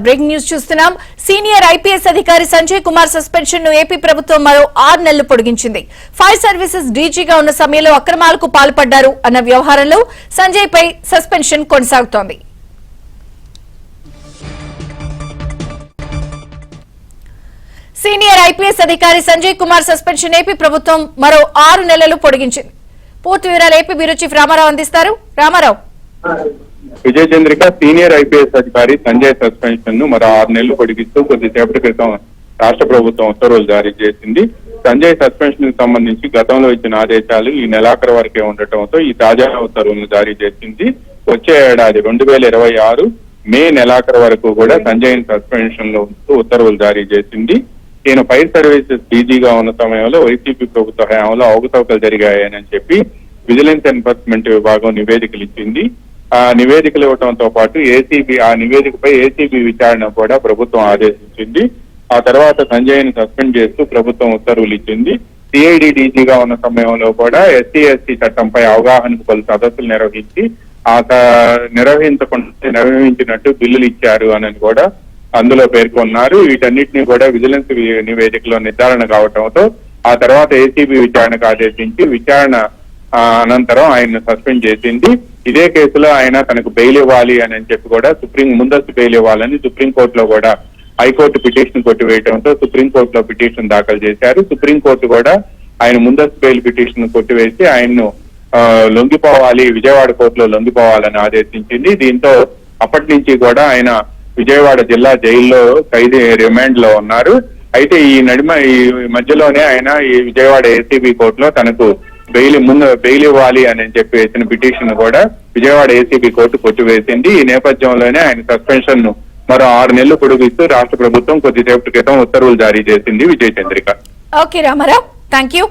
Breaking news చూస్తున్నాం. Senior IPS అధికారి Sanjay Kumar suspension ను ఏపీ ప్రభుత్వం మరో 6 నెలలు పొడిగించింది. ఫైర్ సర్వీసెస్ డీజీగా ఉన్న సమయంలో అక్రమాలకు పాల్పడ్డారు అన్న వ్యవహారంలో సంజయ్ పై సస్పెన్షన్ కొనసాగుతోంది. సీనియర్ ఐపీఎస్ అధికారి సంజయ్ కుమార్ సస్పెన్షన్ ఏపీ ప్రభుత్వం మరో 6 నెలలు పొడిగించింది. పూర్తి వివరాలు ఏపీ బ్యూరో చీఫ్ రామారావు అందిస్తారు. రామారావు. విజయ్ చంద్రిక సీనియర్ ఐపీఎస్ అధికారి సంజయ్ సస్పెన్షన్ ను మరో 6 నెలలు పొడిగిస్తూ కొద్దిసేపటి క్రితం రాష్ట్ర ప్రభుత్వం ఉత్తర్వులు జారీ చేసింది. సంజయ్ సస్పెన్షన్ కు సంబంధించి గతంలో ఇచ్చిన ఆదేశాలు ఈ నెలాఖరు వరకే ఉండటంతో ఈ తాజా ఉత్తర్వులను జారీ చేసింది. వచ్చే ఏడాది 2026 మే నెలాఖరు వరకు కూడా సంజయ్ సస్పెన్షన్ లో ఉంటూ ఉత్తర్వులు జారీ చేసింది. ఈయన ఫైర్ సర్వీసెస్ డీజీగా ఉన్న సమయంలో వైసీపీ ప్రభుత్వ హయాంలో అవకతవకలు జరిగాయని చెప్పి విజిలెన్స్ ఎన్ఫోర్స్మెంట్ విభాగం నివేదికలు ఇచ్చింది. ఆ నివేదికలు ఇవ్వడంతో పాటు ఆ నివేదికపై ఏసీబీ విచారణ కూడా ప్రభుత్వం ఆదేశించింది. ఆ తర్వాత సంజయ్ ని సస్పెండ్ చేస్తూ ప్రభుత్వం ఉత్తర్వులు ఇచ్చింది. సిఐడి డీజీగా ఉన్న సమయంలో కూడా ఎస్సీ చట్టంపై అవగాహనకు పలు సదస్సులు నిర్వహించి నిర్వహించినట్టు బిల్లులు ఇచ్చారు అని కూడా అందులో పేర్కొన్నారు. వీటన్నిటిని కూడా విజిలెన్స్ నివేదికలో నిర్ధారణ కావడంతో ఆ తర్వాత ఏసీబీ విచారణకు ఆదేశించి విచారణ అనంతరం ఆయన సస్పెండ్ చేసింది. ఇదే కేసులో ఆయన తనకు బెయిల్ ఇవ్వాలి అని చెప్పి కూడా ముందస్తు బెయిల్ ఇవ్వాలని సుప్రీంకోర్టులో కూడా హైకోర్టు పిటిషన్ కొట్టివేయడంతో సుప్రీంకోర్టులో పిటిషన్ దాఖలు చేశారు. సుప్రీంకోర్టు కూడా ఆయన ముందస్తు బెయిల్ పిటిషన్ కొట్టివేసి ఆయన్ను లొంగిపోవాలి, విజయవాడ కోర్టులో లొంగిపోవాలని ఆదేశించింది. దీంతో అప్పటి నుంచి కూడా ఆయన విజయవాడ జిల్లా జైల్లో ఖైదీ రిమాండ్ లో ఉన్నారు. అయితే ఈ మధ్యలోనే ఆయన ఈ విజయవాడ ఏసీబీ కోర్టులో తనకు బెయిల్ ఇవ్వాలి అని చెప్పి వేసిన పిటిషన్ కూడా విజయవాడ ఏసీబీ కోర్టు కొట్టివేసింది. ఈ నేపథ్యంలోనే ఆయన సస్పెన్షన్ ను మరో 6 నెలలు పొడిగిస్తూ రాష్ట్ర ప్రభుత్వం కొద్దిసేపటి క్రితం ఉత్తర్వులు జారీ చేసింది. Vijay Chandrika. Okay Ramarao, thank you.